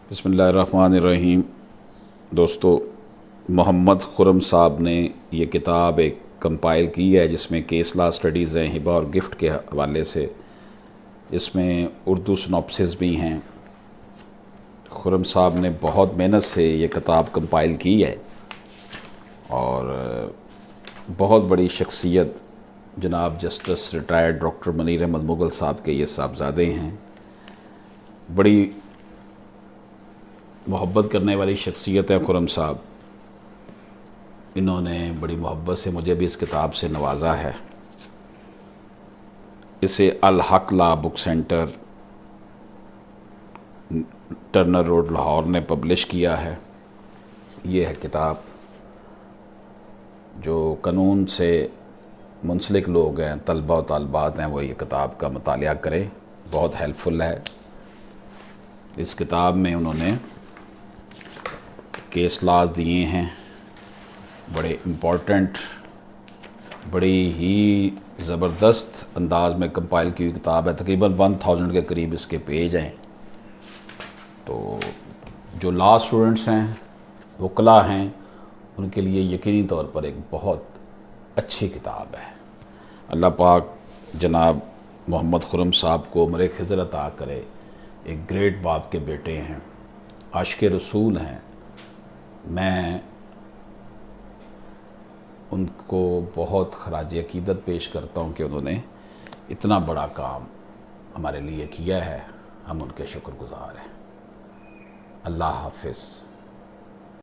बिस्मिल्लाहिर्रहमानिर्रहीम। दोस्तों, मोहम्मद खुर्रम साहब ने ये किताब एक कंपाइल की है जिसमें केस लॉ स्टडीज़ हैं हिबा और गिफ्ट के हवाले से। इसमें उर्दू सिनॉप्सिस भी हैं। खुर्रम साहब ने बहुत मेहनत से ये किताब कंपाइल की है और बहुत बड़ी शख्सियत जनाब justice retired doctor Munir Ahmad Mughal साहब के ये साहबजादे हैं। बड़ी मोहब्बत करने वाली शख्सियत है खुर्रम साहब। इन्होंने बड़ी मोहब्बत से मुझे भी इस किताब से नवाजा है। इसे अल हक law book centre, Turner road, Lahore ने पब्लिश किया है। ये है किताब। जो कानून से मुंसलिक लोग हैं, तलबा और तालबात हैं, वो ये किताब का मुतालिया करें, बहुत हेल्पफुल है। इस किताब में उन्होंने केस लॉज दिए हैं, बड़े इम्पोर्टेंट, बड़ी ही ज़बरदस्त अंदाज में कंपाइल की हुई किताब है। तकरीबन 1000 के करीब इसके पेज हैं। तो जो लॉ स्टूडेंट्स हैं, वकला हैं, उनके लिए यकीनी तौर पर एक बहुत अच्छी किताब है। अल्लाह पाक जनाब मोहम्मद खुर्रम साहब को उम्र खिज़र अता करे। एक ग्रेट बाप के बेटे हैं, आशिक़ रसूल हैं। मैं उनको बहुत खराज अक़ीदत पेश करता हूँ कि उन्होंने इतना बड़ा काम हमारे लिए किया है। हम उनके शुक्रगुज़ार हैं। अल्लाह हाफ़िज़।